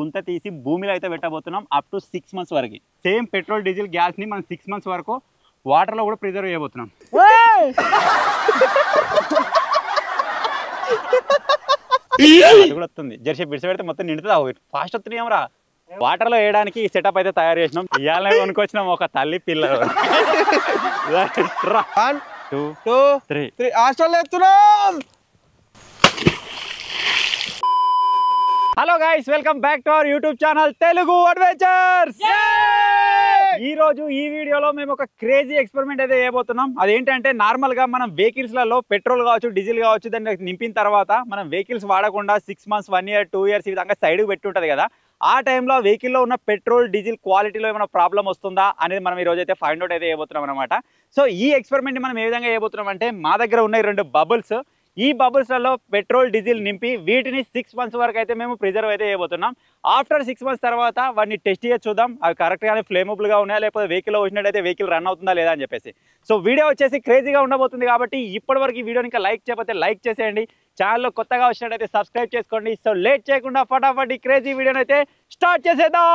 గుంత తీసి భూమిలో అయితే పెట్టబోతున్నాం అప్ టు 6 months వరకు. సేమ్ పెట్రోల్ డీజిల్ గ్యాస్ని మనం 6 months వరకు వాటర్లో కూడా ప్రిజర్వ్ చేయబోతున్నాం. అది కూడా వస్తుంది జర్సీ బిడ్స్ పెడితే మొత్తం నిండుతుంది. ఫాస్ట్ వస్తున్నాం రా. వాటర్లో వేయడానికి ఈ సెటప్ అయితే తయారు చేసినాం. ఇవాళ కొనుక్కొచ్చినాం ఒక తల్లి పిల్లలు. 1 2 3 హాస్టల్ ఎత్తున్నాం. Hello guys, welcome back to our YouTube channel Telugu adventures. ఈ రోజు ఈ వీడియోలో మేము ఒక క్రేజీ ఎక్స్పెరిమెంట్ అయితే చేయబోతున్నాం. అదేంటంటే నార్మల్ గా మనం వెహికల్స్ లలో పెట్రోల్ కావచ్చు డీజిల్ కావచ్చు దాన్ని నింపిన తర్వాత మనం వెహికల్స్ వాడకుండా 6 months 1 year 2 years ఈ విధంగా సైడ్కి పెట్టి ఉంటుంది కదా. ఆ టైంలో వెహికల్లో ఉన్న పెట్రోల్ డీజిల్ క్వాలిటీలో ఏమైనా ప్రాబ్లం వస్తుందా అనేది మనం ఈ రోజు అయితే ఫైండ్ అవుట్ అయితే చేయబోతున్నాం అనమాట. సో ఈ ఎక్స్పెరిమెంట్ మనం ఏ విధంగా చేయబోతున్నాం అంటే మా దగ్గర ఉన్న 2 బబుల్స్, ఈ బబుల్స్లలో పెట్రోల్ డీజిల్ నింపి వీటిని 6 months వరకు అయితే మేము ప్రిజర్వ్ అయితే చేయబోతున్నాం. ఆఫ్టర్ 6 months తర్వాత వాటిని టెస్ట్ చేసి చూద్దాం అవి కరెక్ట్గానే ఫ్లేమబుల్గా ఉన్నాయా లేకపోతే వెహికల్లో వచ్చినట్టయితే వెహికల్ రన్ అవుతుందా లేదా అని చెప్పేసి. సో వీడియో వచ్చేసి క్రేజీగా ఉండబోతుంది కాబట్టి ఇప్పటివరకు ఈ వీడియోని ఇంకా లైక్ చేయకపోతే లైక్ చేసేయండి. ఛానల్లో కొత్తగా వచ్చినట్టయితే సబ్స్క్రైబ్ చేసుకోండి. సో లేట్ చేయకుండా ఫటాఫట్ ఈ క్రేజీ వీడియోని అయితే స్టార్ట్ చేసేద్దాం.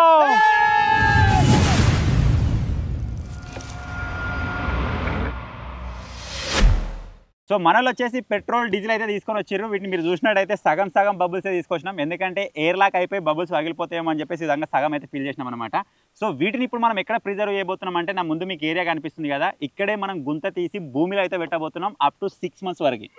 సో మనలో వచ్చేసి పెట్రోల్ డీజిల్ అయితే తీసుకొని వచ్చారు. వీటిని మీరు చూసినట్టయితే సగం సగం బబుల్స్ తీసుకొచ్చినాం. ఎందుకంటే ఎయిర్ లాక్ అయిపోయి బబుల్స్ పగిలిపోతాయేమో అని చెప్పేసి విధంగా సగం అయితే ఫిల్ చేసినాం అనమాట. సో వీటిని ఇప్పుడు మనం ఎక్కడ ప్రిజర్వ్ చేయబోతున్నాం అంటే నా ముందు మీకు ఏరియా కనిపిస్తుంది కదా, ఇక్కడే మనం గుంత తీసి భూమిలో అయితే పెట్టబోతున్నాం అప్ టు 6 months వరకు.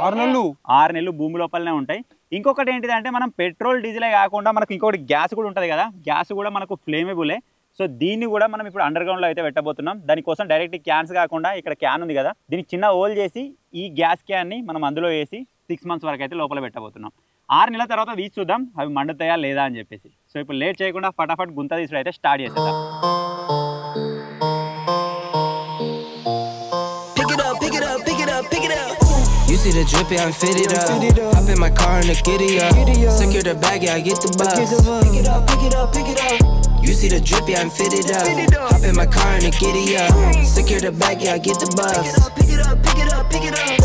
6 నెలలు భూమి లోపలనే ఉంటాయి. ఇంకొకటి ఏంటిదంటే మనం పెట్రోల్ డీజిలే కాకుండా మనకు ఇంకొకటి గ్యాస్ కూడా ఉంటుంది కదా, గ్యాస్ కూడా మనకు ఫ్లేమబులే. సో దీన్ని కూడా మనం ఇప్పుడు అండర్ గ్రౌండ్లో అయితే పెట్టబోతున్నాం. దానికోసం డైరెక్ట్ క్యాన్స్ కాకుండా ఇక్కడ క్యాన్ ఉంది కదా, దీనికి చిన్న హోల్ చేసి ఈ గ్యాస్ క్యాన్ని మనం అందులో వేసి 6 months వరకు అయితే లోపల పెట్టబోతున్నాం. 6 నెలల తర్వాత తీసి చూద్దాం అవి మండుతాయా లేదా అని చెప్పేసి. సో ఇప్పుడు లేట్ చేయకుండా ఫటాఫట్ గుంత తీసుడు అయితే స్టార్ట్ చేసేద్దాం. You see the drippy, I'm fitted up. Hop in my car and the giddy up. Secure the bag, yeah, I get the bus. Pick it up, pick it up, pick it up. You see the drippy, I'm fitted up. Hop in my car and the giddy up. Secure the bag, yeah, I get the bus. Pick it up, pick it up, pick it up.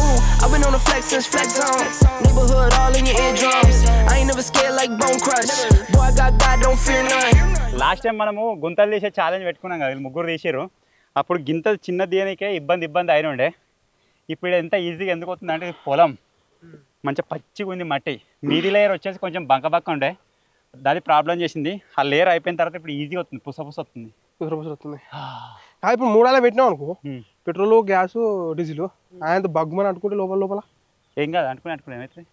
I've been on the flex since flex zone. Neighborhood all in your eardrums. I ain't never scared like Bone Crush. Boy, I got God, don't fear none. Last time మనము గుంతలు తీసే challenge పెట్టుకున్నాం కదా, వీళ్ళు ముగ్గురు తీసారు. అప్పుడు గింత చిన్న దీనికే ఇబ్బంది అయిన ఉండే. ఇప్పుడు ఎంత ఈజీగా ఎందుకు అవుతుంది అంటే పొలం మంచిగా పచ్చిగా ఉంది, మట్టి మీది లేయర్ వచ్చేసి కొంచెం బంక ఉండే, దాని ప్రాబ్లం చేసింది. ఆ లేయర్ అయిపోయిన తర్వాత ఇప్పుడు ఈజీగా వస్తుంది, పుస వస్తుంది. ఇప్పుడు 3 నెలలు పెట్టినాం అనుకో, పెట్రోల్ గ్యాస్ డీజిల్ ఆయన బగ్గుమని అంటుకుంటే లోపల ఏం కాదు. అంటుకునే ఏమైతుంది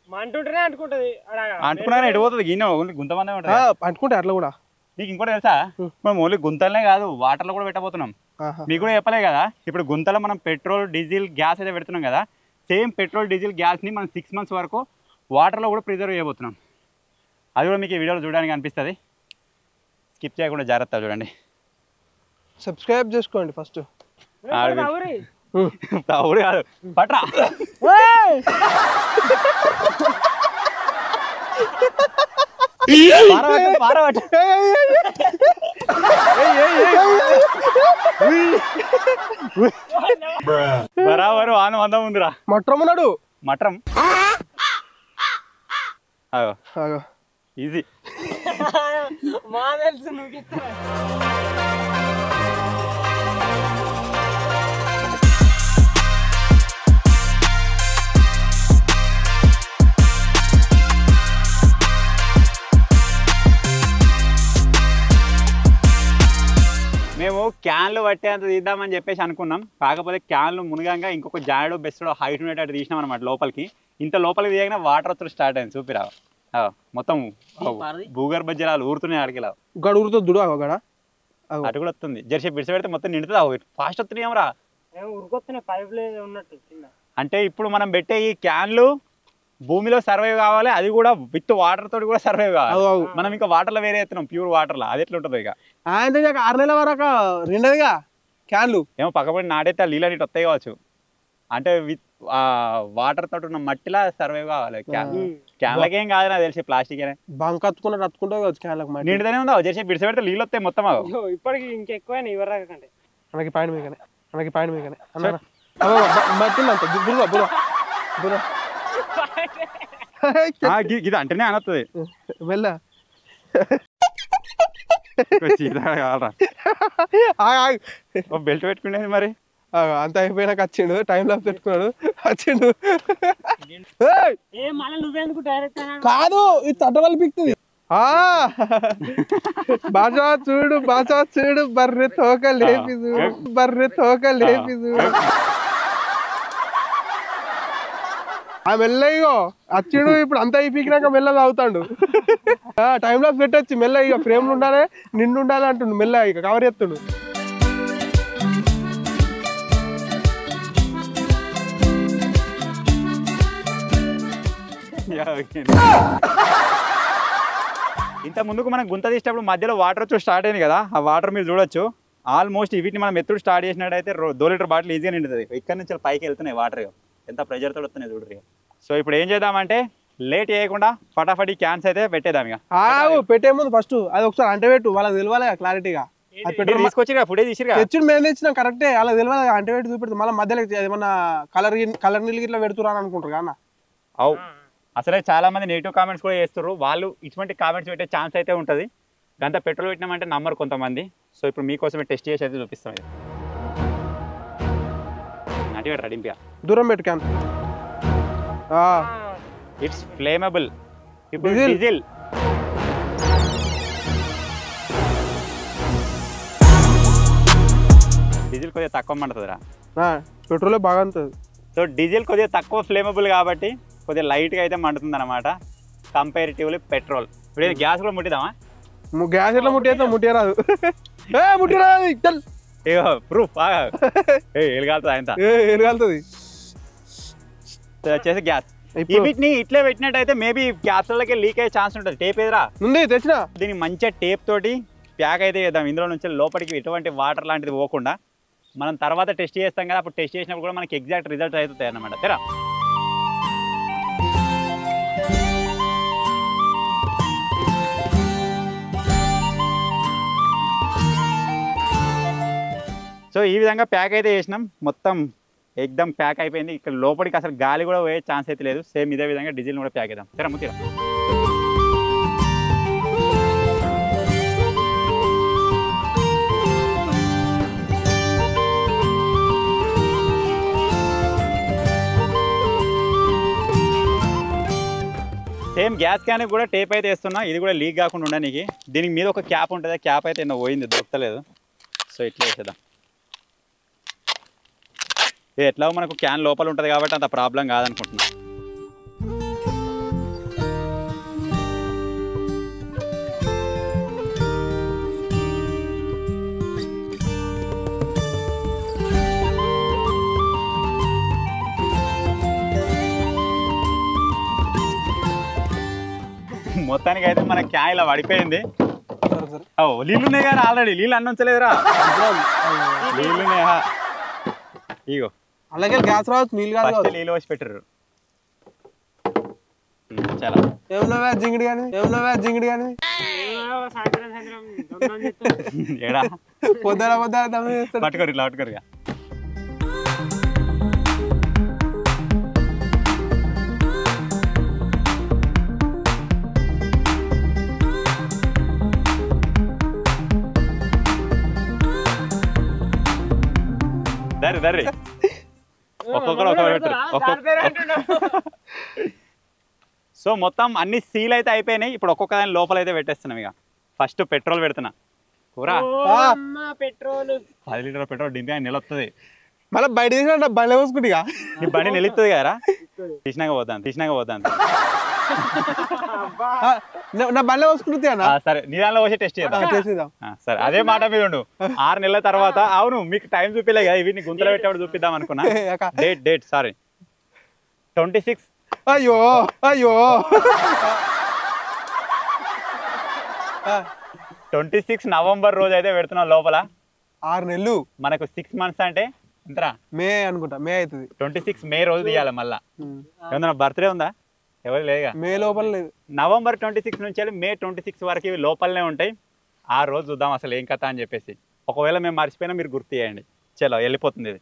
అంటుకున్నా ఎడిపోతుంది గిన్నె ఓన్లీ గుంత మందే ఉంటుంది అంటుకుంటే అట్లా కూడా. నీకు ఇంకోటి తెలుసా, మనం ఓన్లీ గుంతలనే కాదు వాటర్లో కూడా పెట్టబోతున్నాం. మీకు కూడా చెప్పలే కదా, ఇప్పుడు గుంతలో మనం పెట్రోల్ డీజిల్ గ్యాస్ అయితే పెడుతున్నాం కదా, సేమ్ పెట్రోల్ డీజిల్ గ్యాస్ని మనం 6 months వరకు వాటర్లో కూడా ప్రిజర్వ్ చేయబోతున్నాం. అది కూడా మీకు ఈ వీడియోలో చూడడానికి అనిపిస్తుంది. స్కిప్ చేయకుండా జాగ్రత్తగా చూడండి. సబ్స్క్రైబ్ చేసుకోండి ఫస్ట్. అవుడు కాదు పట్రా. బరాబరు ఆనందం ఉందిరా. మట్రం ఉన్నాడు. మట్రం ఈజీ. మేము క్యాన్లు పట్టేంత తీద్దామని చెప్పేసి అనుకున్నాం. కాకపోతే క్యాన్లు మునగంగా ఇంకొక జాడో బెస్టో హైట్ ఉండేటట్టు తీసినాం అనమాట లోపలికి. ఇంత లోపలికి దిగగానే వాటర్ వస్తుంది స్టార్ట్ అయింది. చూపిరా మొత్తం భూగర్భ జలాలు ఊరుతున్నాయి. అడిగిలా గడ ఊరుతుంది దుడు గడ అటు కూడా వస్తుంది. జర్సీ బిడ్స్ పెడితే మొత్తం నిండుతుంది. ఫాస్ట్ వస్తున్నాం రా. అంటే ఇప్పుడు మనం పెట్టే ఈ క్యాన్లు భూమిలో సర్వైవ్ కావాలి, అది కూడా విత్ వాటర్ తోటి కూడా సర్వైవ్ కావాలి. మనం ఇంకా వాటర్లో వేరే ఎత్తున్నాం ప్యూర్ వాటర్లో, అది ఎట్లా ఉంటుంది. ఇక 6 నెలల వరకు రెండదిగా క్యాన్లు ఏమో పక్కపడి నాటైతే నీళ్ళు నీటి వస్తాయి కావచ్చు. అంటే విత్ వాటర్ తోటి ఉన్న మట్టిలా సర్వైవ్ కావాలి. క్యాన్లకి ఏం కాదు నాకు తెలిసి, ప్లాస్టిక్ బంక్ అత్తుకుంటే నిండుదనే ఉందా. జర్సీ బిడ్స్ పెడితే నీళ్ళు వస్తాయి మొత్తం. ఇప్పటికి ఇంకెక్కువ మనకి పాయింట్ మీకనే ఇది అంటేనే అనొస్తుంది మెల్ల బెల్ట్ పెట్టుకునేది మరి అంత అయిపోయినాక వచ్చిండు టైం లాస్ పెట్టుకున్నాడు వచ్చిండు కాదు ఇది తట్టవల్ పిక్తుంది బాజా చూడు బర్రె తోక లేపి చూడు ఆ మెల్లయ్యో వచ్చిండు ఇప్పుడు అంత అయిపోయినాక మెల్ల తాగుతాడు టైం లాస్ పెట్టొచ్చు మెల్ల ఇక ఫ్రేమ్లు ఉండాలి నిండు ఉండాలి అంటుండు మెల్ల ఇక కవర్ చేస్తుండు ఇంత ముందుకు మనం గుంత తీసేటప్పుడు మధ్యలో వాటర్ వచ్చి స్టార్ట్ అయింది కదా ఆ వాటర్ మీరు చూడొచ్చు ఆల్మోస్ట్ వీటిని మనం ఎత్తుడు స్టార్ట్ చేసినట్టయితే 2 లీటర్ బాటిల్ ఈజీగా నిండుతుంది ఇక్కడ నుంచి పైకి వెళ్తున్నాయి వాటర్ ఎంత ప్రెజర్ తోటి వస్తున్నాయి చూడరు సో ఇప్పుడు ఏం చేద్దామంటే లేట్ చేయకుండా ఫటాఫట్ క్యాన్స్ అయితే పెట్టేద్దాం ఇక పెట్టే ముందు ఫస్ట్ అది ఒకసారి అంటే పెట్టు వాళ్ళకి తెలియాలి క్లారిటీగా తీసుకొచ్చి ఫుడే తీసిరు తెచ్చుడు మేము తెచ్చినాం కరెక్టే అలా తెలియాలి అంటే పెట్టి చూపెడుతుంది మళ్ళీ మధ్యలో ఏమన్నా కలర్ నీళ్ళు ఇట్లా పెడుతురా అనుకుంటారు కదా అవు అసలే చాలా మంది నెగిటివ్ కామెంట్స్ కూడా చేస్తారు వాళ్ళు ఇటువంటి కామెంట్స్ పెట్టే ఛాన్స్ అయితే ఉంటుంది గంత పెట్రోల్ పెట్టినామంటే నమ్మరు కొంతమంది సో ఇప్పుడు మీకోసమే టెస్ట్ చేసి అయితే చూపిస్తాం ఇది నటిగా రెడీగా దూరం పెట్టు క్యాన్ ఇట్స్ ఫ్లేమబుల్ ఇప్పుడు డీజిల్ కొద్దిగా తక్కువ మండుతుందిరా పెట్రోల్ బాగా ఉంటుంది సో డీజిల్ కొద్దిగా తక్కువ ఫ్లేమబుల్ కాబట్టి కొద్దిగా లైట్గా అయితే మండుతుంది అనమాట కంపారిటివ్లీ పెట్రోల్ ఇప్పుడు గ్యాస్ కూడా ముట్టిద్దామా గ్యాస్ ఎట్లా ముట్టిరాదు ప్రూఫ్ ఎలుగాలుతుంది ఆయన ఎలుగాలుతుంది వచ్చేసి గ్యాస్ వీటిని ఇట్లే పెట్టినట్టయితే మేబీ గ్యాస్లకి లీక్ అయ్యే ఛాన్స్ ఉంటుంది టేప్ ఎదురా ఉంది తెచ్చిన దీన్ని మంచిగా టేప్ తోటి ప్యాక్ అయితే చేద్దాం ఇందులో నుంచి లోపలికి ఎటువంటి వాటర్ లాంటిది పోకుండా మనం తర్వాత టెస్ట్ చేస్తాం కదా అప్పుడు టెస్ట్ చేసినప్పుడు కూడా మనకి ఎగ్జాక్ట్ రిజల్ట్ అవుతాయి అన్నమాట తెరా సో ఈ విధంగా ప్యాక్ అయితే చేసినాం మొత్తం ఎక్దమ్ ప్యాక్ అయిపోయింది ఇక్కడ లోపలికి అసలు గాలి కూడా పోయే ఛాన్స్ అయితే లేదు సేమ్ ఇదే విధంగా డీజిల్ కూడా ప్యాక్ చేద్దాం సరే ముత్తిరా సేమ్ గ్యాస్ క్యాన్ కూడా టేప్ అయితే వేస్తున్నా ఇది కూడా లీక్ కాకుండా ఉండడానికి దీనికి మీద ఒక క్యాప్ ఉంటుంది క్యాప్ అయితే ఎన్నో పోయింది దొరకలేదు సో ఇట్లా వేసేద్దాం ఇది ఎట్లా మనకు క్యాన్ లోపల ఉంటుంది కాబట్టి అంత ప్రాబ్లం కాదనుకుంటున్నా మొత్తానికి అయితే మన క్యాన్ ఇలా పడిపోయింది నీళ్ళు ఉన్నాయి కానీ ఆల్రెడీ నీళ్ళు అన్న ఉంచలేదురా నీళ్ళున్నాయా ఇగో అలాగే గ్యాస్ రావచ్చు నీళ్ళు కాదు నీళ్ళు వచ్చి పెట్టారు చాలా జింగిడి కానీ ఏడా పొద్దున పట్టుకోరు ఇలా పట్టుకోరుగా దర్రి ఒక్కొక్కరు సో మొత్తం అన్ని సీల్ అయితే అయిపోయినాయి ఇప్పుడు ఒక్కొక్క దాని లోపల అయితే పెట్టేస్తున్నాం ఇక ఫస్ట్ పెట్రోల్ పెడుతున్నా కూరా పెట్రోల్ 10 లీటర్ పెట్రోల్ డింపి అని నిలొస్తుంది మళ్ళీ బయట తీసిన బండి పోసుకుంటా నీ బండి నిలుస్తుంది కదరా తీసినాక పోతాను నా బండి పోసుకుంటా సరే నీ దానిలో వచ్చి టెస్ట్ చేద్దాం సరే అదే మాట మీద ఉండు 6 నెలల తర్వాత అవును మీకు టైం చూపిలే కదా వీటిని గుంతలో పెట్టేవాడు చూపిద్దాం అనుకున్నా డేట్ సారీ 26 అయ్యో 26 నవంబర్ రోజు అయితే పెడుతున్నాం లోపల 6 నెలలు మనకు 6 మంత్స్ అంటే ఎంతరా మే అనుకుంటా మే అవుతుంది 26 మే రోజు తీయాలి మళ్ళా ఏమన్నా బర్త్డే ఉందా ఎవరు లేదుగా మే లోపల లేదు నవంబర్ 26 నుంచి వెళ్ళి మే 26 వరకు ఇవి లోపలనే ఉంటాయి ఆ రోజు చూద్దాం అసలు ఏం కథ అని చెప్పేసి ఒకవేళ మేము మర్చిపోయినా మీరు గుర్తు చేయండి చలో వెళ్ళిపోతుంది ఇది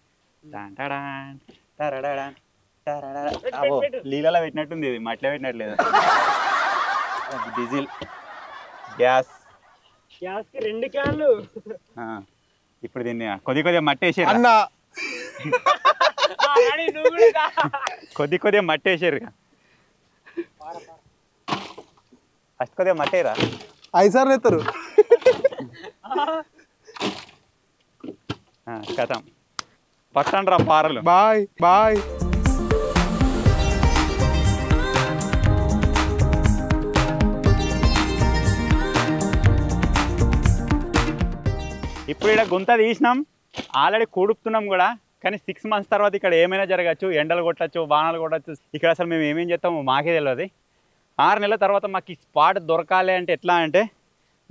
నీళ్ళలో పెట్టినట్టుంది, ఇది మట్టిలో పెట్టినట్లేదు. Diesel, gas. గ్యాస్కి 2 క్యాన్లు. ఇప్పుడు దీన్ని కొద్దిగా మట్టి వేసారు అన్న. కొద్దిగా మట్టి వేసారు. ఫస్ట్ కొద్దిగా మట్టేరా 5 సార్లు ఎత్తారు. కథం పట్టండి రా పారలు. Bye bye. ఇప్పుడు ఇక్కడ గుంత తీసినాం, ఆల్రెడీ కూడుపుతున్నాం కూడా. కానీ 6 months తర్వాత ఇక్కడ ఏమైనా జరగచ్చు, ఎండలు కొట్టచ్చు, వానలు కొట్టచ్చు. ఇక్కడ అసలు మేము ఏమేం చేస్తామో మాకే తెలియదు. 6 నెలల తర్వాత మాకు ఈ స్పాట్ దొరకాలి అంటే ఎట్లా అంటే,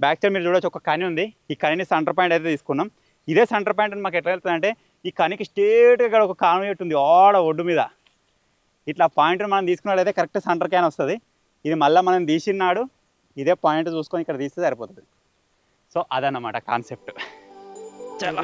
బ్యాక్ సైడ్ మీరు చూడవచ్చు ఒక కని ఉంది. ఈ కనిని సెంటర్ పాయింట్ అయితే తీసుకున్నాం. ఇదే సెంటర్ పాయింట్ అని మాకు ఎట్లా వెళ్తుంది అంటే, ఈ కనికి స్ట్రేట్గా ఒక కాన్వెట్ ఉంది ఆడ ఒడ్డు మీద. ఇట్లా పాయింట్ మనం తీసుకున్నట్లయితే కరెక్ట్ సెంటర్ క్యాన్ వస్తుంది. ఇది మళ్ళీ మనం తీసినాడు ఇదే పాయింట్ చూసుకొని ఇక్కడ తీస్తే సరిపోతుంది. సో అదన్నమాట కాన్సెప్ట్. చాలా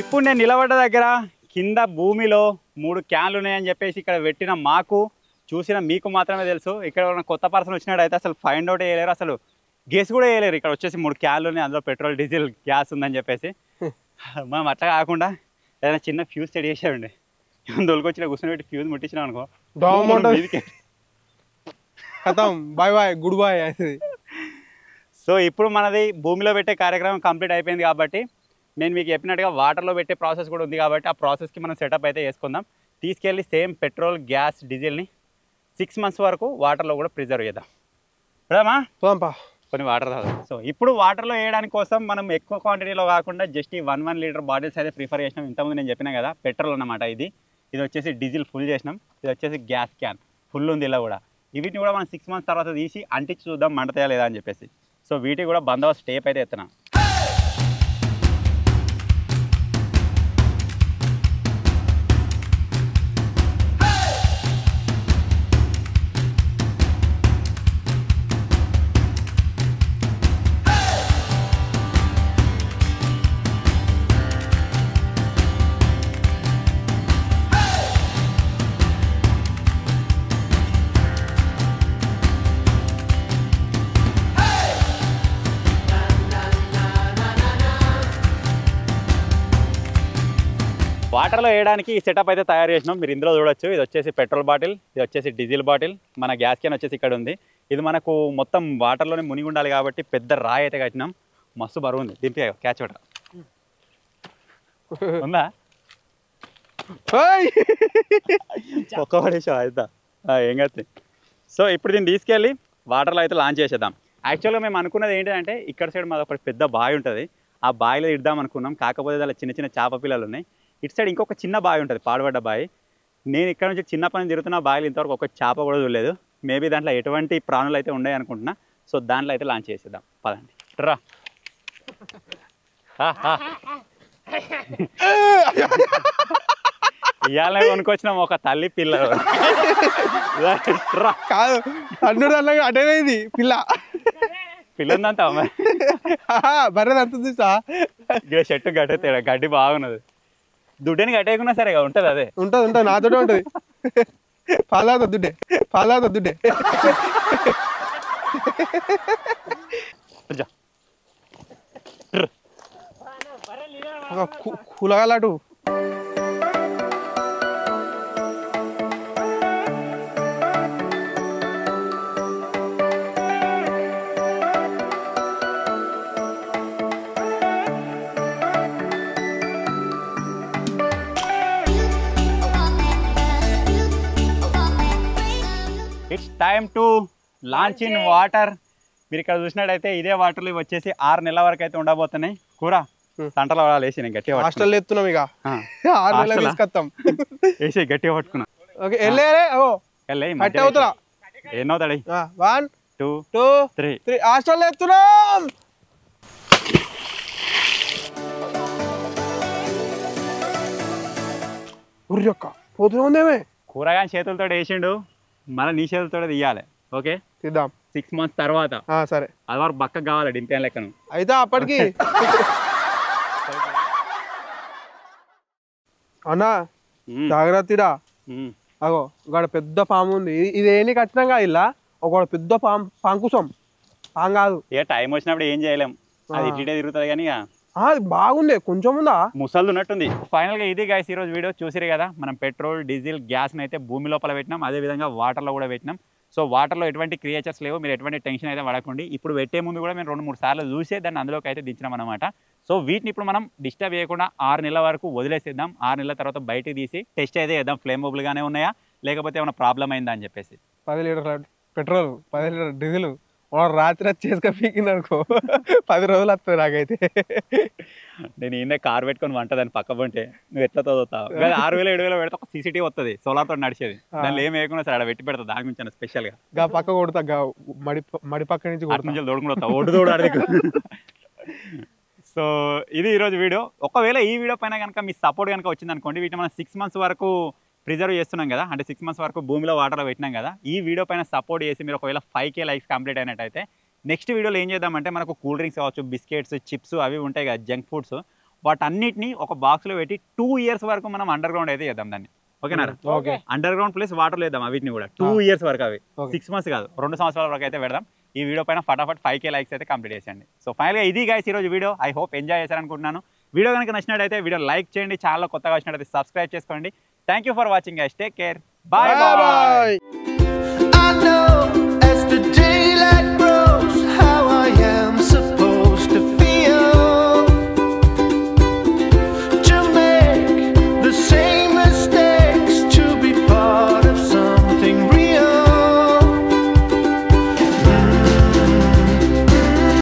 ఇప్పుడు నేను నిలబడ్డ దగ్గర కింద భూమిలో 3 క్యాన్లు ఉన్నాయని చెప్పేసి ఇక్కడ పెట్టిన మాకు, చూసిన మీకు మాత్రమే తెలుసు. ఇక్కడ కొత్త పర్సన్ వచ్చినట్టయితే అసలు ఫైండ్ అవుట్ చేయలేరు, అసలు గెస్ కూడా చేయలేరు. ఇక్కడ వచ్చేసి 3 క్యాన్లు ఉన్నాయి, అందులో పెట్రోల్, డీజిల్, గ్యాస్ ఉందని చెప్పేసి. మనం అట్లా కాకుండా ఏదైనా చిన్న ఫ్యూజ్ సెట్ చేసామండి. దొరికొచ్చిన కూర్చొని పెట్టి ఫ్యూజ్ ముట్టించినాం అనుకో, కథం bye bye goodbye. So ఇప్పుడు మనది భూమిలో పెట్టే కార్యక్రమం కంప్లీట్ అయిపోయింది కాబట్టి, నేను మీకు చెప్పినట్టుగా వాటర్లో పెట్టే ప్రాసెస్ కూడా ఉంది కాబట్టి, ఆ ప్రాసెస్కి మనం సెటప్ అయితే చేసుకుందాం. తీసుకెళ్ళి సేమ్ పెట్రోల్, గ్యాస్, డీజిల్ని 6 months వరకు వాటర్లో కూడా ప్రిజర్వ్ చేద్దాం. రామా కొన్ని వాటర్ తాగుదాం. సో ఇప్పుడు వాటర్లో వేయడానికి కోసం మనం ఎక్కువ క్వాంటిటీలో కాకుండా జస్ట్ ఈ 1 లీటర్ బాటిల్స్ అయితే ప్రిఫర్ చేసినాం. ఇంతకుముందు నేను చెప్పినా కదా పెట్రోల్ అన్నమాట. ఇది వచ్చేసి డీజిల్ ఫుల్ చేసినాం. ఇది వచ్చేసి గ్యాస్ క్యాన్ ఫుల్ ఉంది ఇలా కూడా. వీటిని కూడా మనం 6 months తర్వాత తీసి అంటించి చూద్దాం మంటతాయా లేదా అని చెప్పేసి. సో వీటికి కూడా బందోబస్తు టేప్ అయితే ఎత్తున్నా. వాటర్లో వేయడానికి ఈ సెటప్ అయితే తయారు చేసినాం. మీరు ఇందులో చూడొచ్చు. ఇది వచ్చేసి పెట్రోల్ బాటిల్, ఇది వచ్చేసి డీజిల్ బాటిల్, మన గ్యాస్ క్యాన్ వచ్చేసి ఇక్కడ ఉంది. ఇది మనకు మొత్తం వాటర్లోనే మునిగి ఉండాలి కాబట్టి పెద్ద రాయి అయితే కట్టినాం. మస్తు బరువు ఉంది. దింపే క్యాచ్ ఒకట ఉందా, ఒక్క పడేసా అయితే ఏం కత్తి. సో ఇప్పుడు దీన్ని తీసుకెళ్ళి వాటర్లో అయితే లాంచ్ చేసేద్దాం. యాక్చువల్గా మేము అనుకున్నది ఏంటంటే, ఇక్కడ సైడ్ మాది ఒక పెద్ద బావి ఉంటుంది, ఆ బావిలో ఇద్దాం అనుకున్నాం. కాకపోతే దానిలో చిన్న చిన్న చేప పిల్లలు ఉన్నాయి. ఇటు సైడ్ ఇంకొక చిన్న బావి ఉంటుంది, పాడుబడ్డ బావి. నేను ఇక్కడ నుంచి చిన్న పని తిరుగుతున్న బావిలో ఇంతవరకు ఒక చేప కూడా చూడలేదు. మేబీ దాంట్లో ఎటువంటి ప్రాణులు అయితే ఉన్నాయి అనుకుంటున్నా. సో దాంట్లో అయితే లాంచ్ చేసేద్దాం పదండి. రా ఇవాళ కొనుక్కొచ్చినాం ఒక తల్లి పిల్ల. కాదు అన్నుడు అన్న అటేది పిల్ల పిల్లంతా బర్రెది అంత చూసా. చెట్టు గడ్డ గడ్డి బాగున్నది. దుడ్డని గట్టేయకున్నా సరే ఉంటుంది, అదే ఉంటుంది నాతో ఉంటుంది. పాలా దుడ్డే కూలగాలాటు. It's time to launch in water. మీరు ఇక్కడ చూసినట్టయితే ఇదే వాటర్లు వచ్చేసి 6 నెలల వరకు అయితే ఉండబోతున్నాయి. కూర సంటలో వేసి నేను గట్టిగా హాస్టల్ ఎత్తున్నాం ఇక 6 నెలలు తీసుకొస్తాం వేసి గట్టిగా పట్టుకున్నా. ఓకే వెళ్ళే కట్టి అవుతున్నా ఎన్నవుతాడు 1 2 3 3 హాస్టల్ ఎత్తున్నాం. ఉరి యొక్క పోతున్నా ఉందేమే కూరగాయల చేతులతో వేసిండు, మళ్ళీ నీ చేతులతో తీయాలి. ఓకే తీద్దాం 6 months తర్వాత. సరే అది వరకు బక్క కావాలి డింపియన్ లెక్కను. అయితే అప్పటికి అన్నా జాగ్రత్తరా. అగో ఒక పెద్ద పాము ఉంది. ఇది ఏంటి ఖచ్చితంగా ఇలా ఒక పెద్ద పాంకుసం పాం కాదు. ఏ టైం వచ్చినప్పుడు ఏం చేయలేం, అది ఇట్టే తిరుగుతుంది. కానీ అది బాగుంది కొంచెం ఉందా ముసళ్ళు ఉన్నట్టుంది. ఫైనల్ గా ఇది గైస్ ఈరోజు వీడియో చూసిరు కదా. మనం పెట్రోల్ డీజిల్ గ్యాస్ అయితే భూమి లోపల పెట్టినాం, అదే విధంగా వాటర్ లో కూడా పెట్టినాం. సో వాటర్ లో ఎటువంటి క్రియేచర్స్ లేవు, మీరు ఎటువంటి టెన్షన్ అయితే పడకండి. ఇప్పుడు పెట్టే ముందు కూడా మేము 2-3 సార్లు చూసే దాన్ని అందులోకి అయితే దించినాం అనమాట. సో వీటిని ఇప్పుడు మనం డిస్టర్బ్ చేయకుండా 6 నెలల వరకు వదిలేసేద్దాం. 6 నెలల తర్వాత బయటకు తీసి టెస్ట్ అయితే చేద్దాం, ఫ్లేమబుల్ గానే ఉన్నాయా లేకపోతే ఏమైనా ప్రాబ్లం అయిందా అని చెప్పేసి. 10 లీటర్ల పెట్రోల్ 10 లీటర్ డీజిల్ రాత్రి చేసుక పీకింది అనుకో 10 రోజులు వస్తుంది నాకైతే. నేను ఈయన కార్ పెట్టుకొని వంటదాన్ని పక్క పంటే నువ్వు ఎట్లా చదువుతావు. 6,000-7,000 పెడితే ఒక CCTV వస్తుంది, సోలార్ తోటి నడిచేది. దానిలో ఏం వేయకుండా సరే అక్కడ పెట్టి పెడతా, దాని గురించి స్పెషల్ గా పక్క కొడతా మడి పక్క నుంచి నుంచి దోడుకుని వస్తా ఒడ్డు దోడు అడిగి. సో ఇది ఈరోజు వీడియో. ఒకవేళ ఈ వీడియో పైన కనుక మీ సపోర్ట్ కనుక వచ్చింది అనుకోండి, వీటిని మనం 6 months వరకు ప్రిజర్వ్ చేస్తున్నాం కదా, అంటే 6 months వరకు భూమిలో వాటర్లో పెట్టినాం కదా. ఈ వీడియో పైన సపోర్ట్ చేసి మీరు ఒకవేళ 5K లైక్స్ కంప్లీట్ అయినట్టయితే నెక్స్ట్ వీడియోలో ఏం చేద్దామంటే మనకు కూల్ డ్రింక్స్ కావచ్చు, బిస్కెట్స్, చిప్స్ అవి ఉంటాయి కదా జంక్ ఫుడ్స్, వాటన్నిటిని ఒక బాక్స్లో పెట్టి 2 years వరకు మనం అండర్ గ్రౌండ్ అయితే చేద్దాం దాన్ని. ఓకేనా? అండర్ గ్రౌండ్ ప్లస్ వాటర్లో వేద్దాం వీటిని కూడా 2 years వరకు. అవి 6 months కాదు 2 సంవత్సరాల వరకు అయితే పెడదాం. ఈ వీడియో పైన ఫటాఫట్ 5K లైక్స్ అయితే కంప్లీట్ చేసేయండి. సో ఫైనల్గా ఇది గైస్ ఈరోజు వీడియో. ఐ హోప్ ఎంజాయ్ చేశారనుకుంటున్నాను. వీడియో కనుక నచ్చినట్టయితే వీడియో లైక్ చేయండి, ఛానల్ కొత్తగా వచ్చినట్టయితే సబ్స్క్రైబ్ చేసుకోండి. Thank you for watching guys, take care, bye bye.